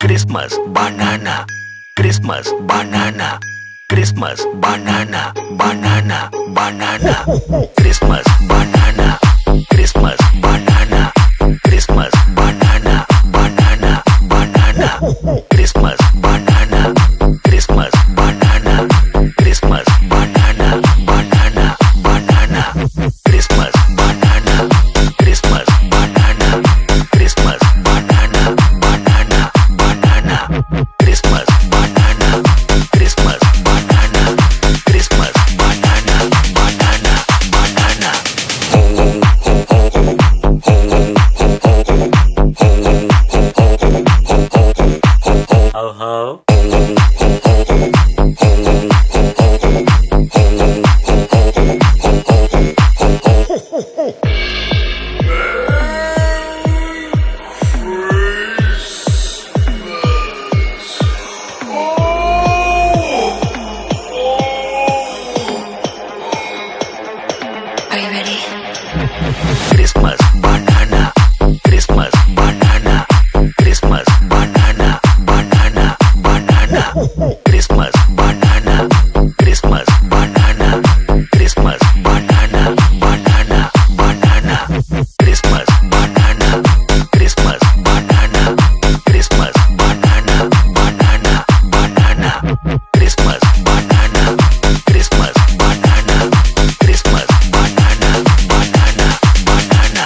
Christmas banana, Christmas banana, Christmas banana, banana, banana, Christmas banana, Christmas banana, Christmas banana, banana, banana, Christmas banana, Christmas banana, Christmas banana, banana, banana, Christmas banana, Christmas banana, Christmas banana, banana, banana, Christmas banana, Christmas banana, Christmas banana, banana, banana. Ho ho. Are you ready? Christmas banana, Christmas banana, Christmas banana, banana, banana, Christmas banana, Christmas banana, Christmas banana, banana, banana, Christmas banana, Christmas banana, Christmas banana, banana, banana, Christmas banana, Christmas banana, Christmas banana, banana, banana.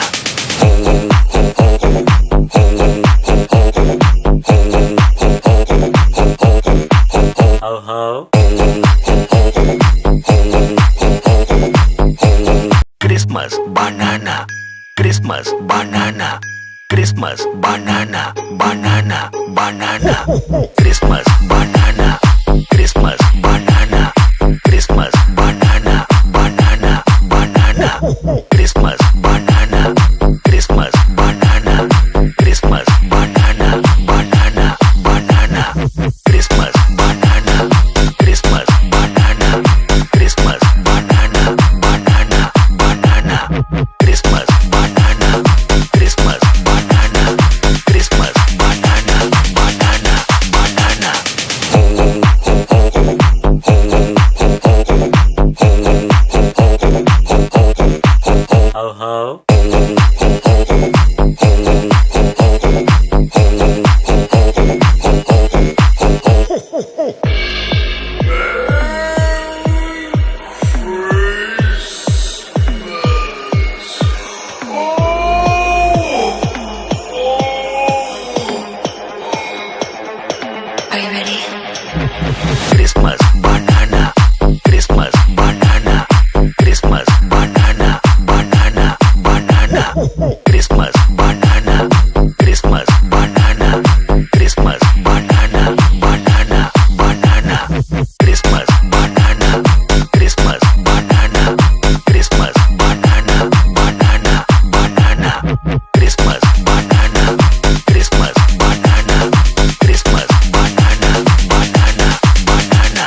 Ho ho. Christmas banana, Christmas banana, Christmas banana, banana, banana, Christmas banana, Christmas banana, Christmas banana, banana, banana, Christmas banana, Christmas banana, Christmas banana, banana, banana, Christmas banana, Christmas banana, Christmas banana, banana, banana, Christmas banana, Christmas banana, Christmas banana, banana, banana. Ho ho. Are you ready? Christmas banana, Christmas banana, Christmas banana, banana, banana, Christmas banana, Christmas banana, Christmas banana, banana, banana, Christmas banana, Christmas banana, Christmas banana, banana, banana, Christmas banana, Christmas banana, Christmas banana, banana, banana.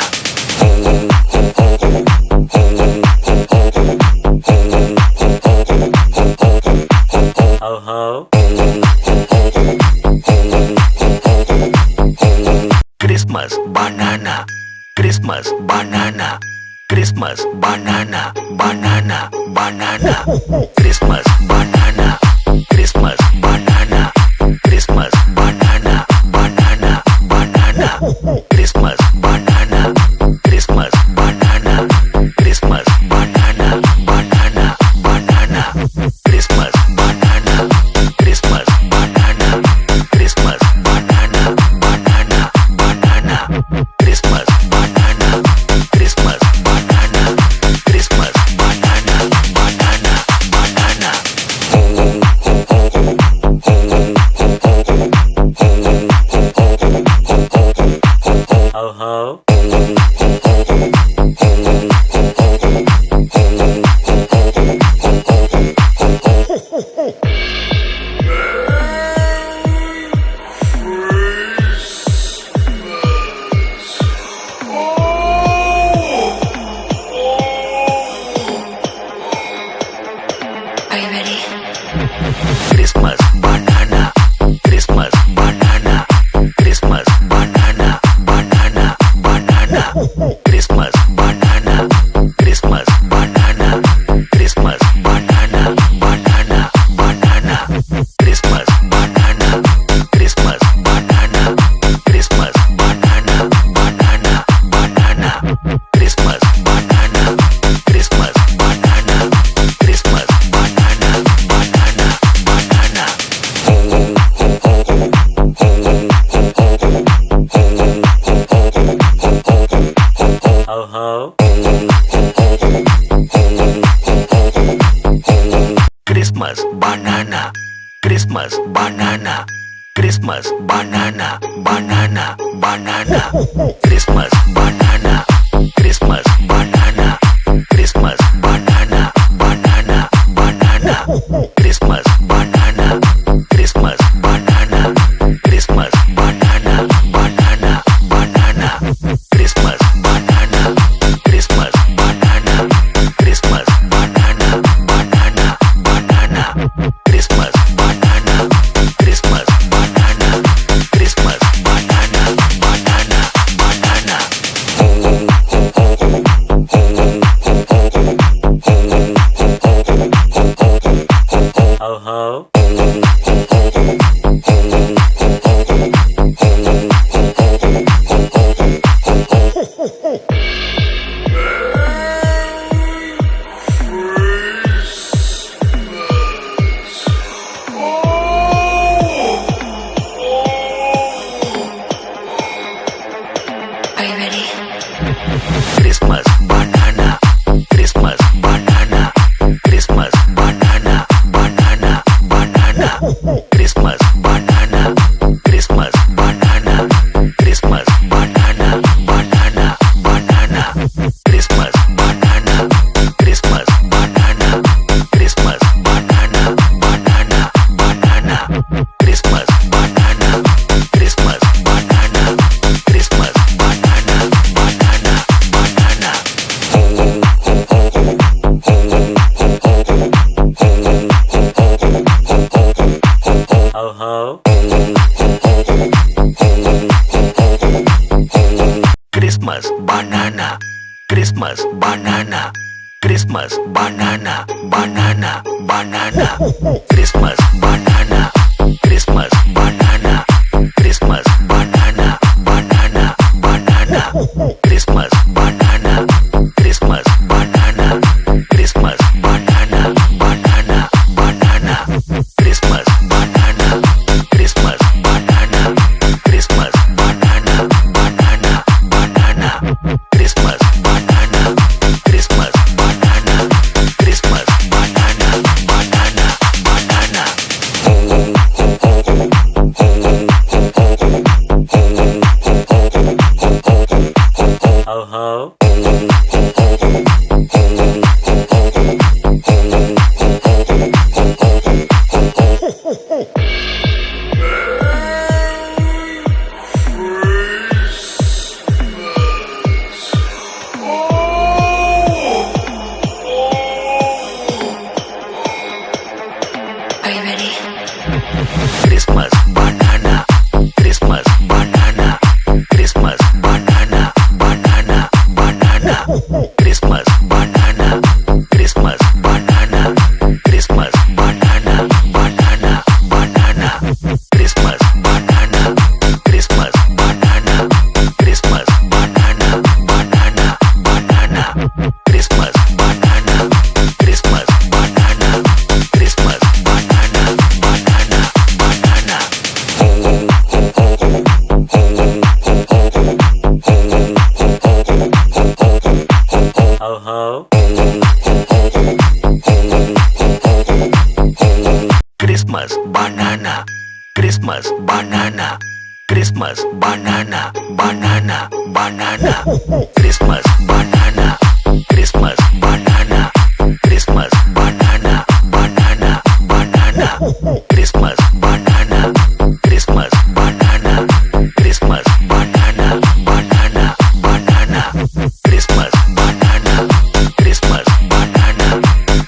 Ho ho. Christmas banana, Christmas banana, Christmas banana, banana, banana, Christmas banana, Christmas banana, Christmas banana, banana, banana, Christmas banana, Christmas banana, Christmas banana, banana, banana, Christmas banana, Christmas banana, Christmas banana, banana, banana, Christmas banana, Christmas banana, Christmas banana, banana, banana. Ho ho. Are you ready? Christmas banana, Christmas banana, Christmas banana. Christmas banana. Christmas banana. Banana, banana. Christmas banana. Christmas banana. Christmas banana. Banana, banana. Christmas banana. Christmas banana. Christmas banana. Banana, banana. Christmas banana. Christmas banana. Christmas banana. Banana, banana. Christmas banana. Christmas banana. Christmas banana. Banana, banana. Ho ho. Are you ready? Christmas banana. Christmas banana. Christmas banana. Banana, banana. Christmas banana. Christmas banana. Christmas banana. Banana, banana. Christmas banana. Christmas banana. Christmas banana. Banana, banana. Christmas banana. Christmas banana. Christmas banana. Banana, banana. Ho ho. Christmas banana. Christmas banana. Christmas banana. Banana, banana. Christmas banana. Christmas banana. Christmas banana. Banana, banana. Christmas banana. Christmas banana. Christmas banana. Banana, banana. Christmas banana. Christmas banana. Christmas banana. Banana, banana. Christmas banana. Christmas banana. Christmas banana. Banana, banana. Ho ho. Are you ready? Christmas banana. Christmas banana. Christmas banana. Banana, banana. Christmas banana. Christmas banana. Christmas banana. Banana, banana. Christmas banana. Christmas banana. Christmas banana. Banana, banana. Christmas banana. Christmas banana. Christmas banana. Banana, banana. Ho ho. Christmas banana. Christmas banana. Christmas banana. Banana, banana. Christmas banana. Christmas banana. Christmas banana. Banana, banana. Christmas banana. Christmas banana. Christmas banana. Banana, banana. Christmas banana. Christmas banana.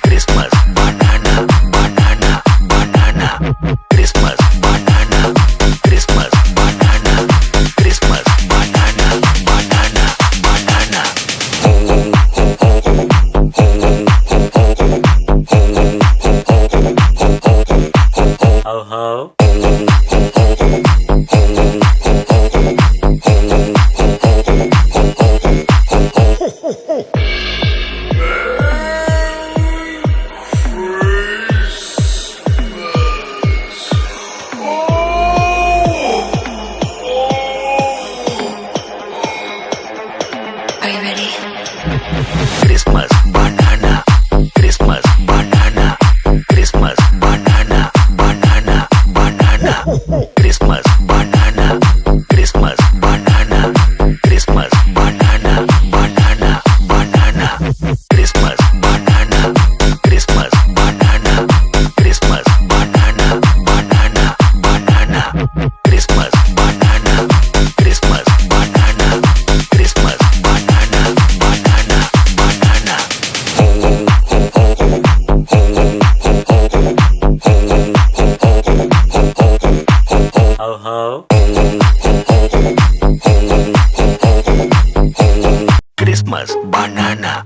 Christmas banana. Banana, banana. Christmas banana. Christmas banana. Christmas banana. Banana, banana. Ho ho. Christmas banana,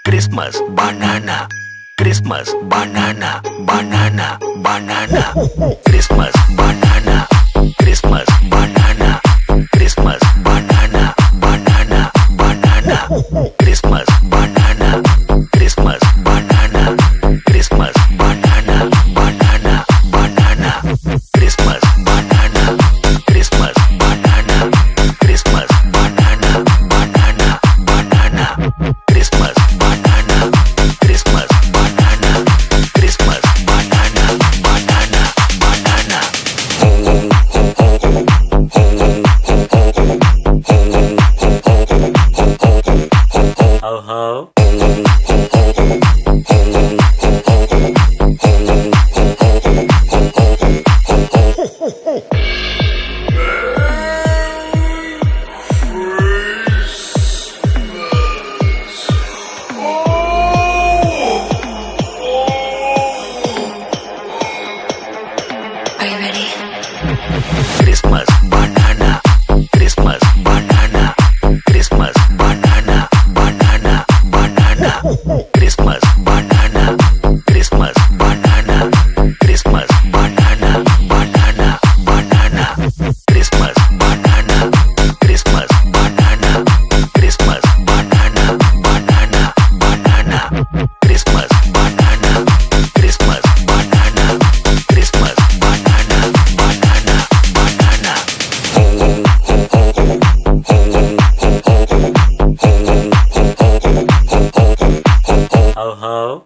Christmas banana, Christmas banana, banana, banana, Christmas banana, Christmas banana, Christmas banana, banana, banana, Christmas banana, Christmas banana, Christmas banana, banana, banana, Christmas banana, Christmas banana, Christmas banana, banana, banana, Christmas banana, Christmas banana, Christmas banana, banana, banana. Ho ho. Are you ready? Christmas banana, Christmas banana, Christmas banana, banana, banana, Christmas banana, Christmas banana, Christmas banana, banana, banana, Christmas banana, Christmas banana, Christmas banana, banana, banana, Christmas banana, Christmas banana, Christmas banana, banana, banana. Ho ho.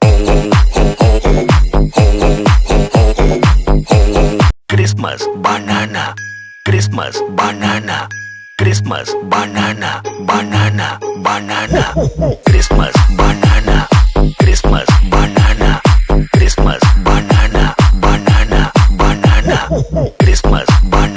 Christmas banana, Christmas banana, Christmas banana, banana, banana, Christmas banana, Christmas banana, Christmas banana, banana, banana, Christmas banana.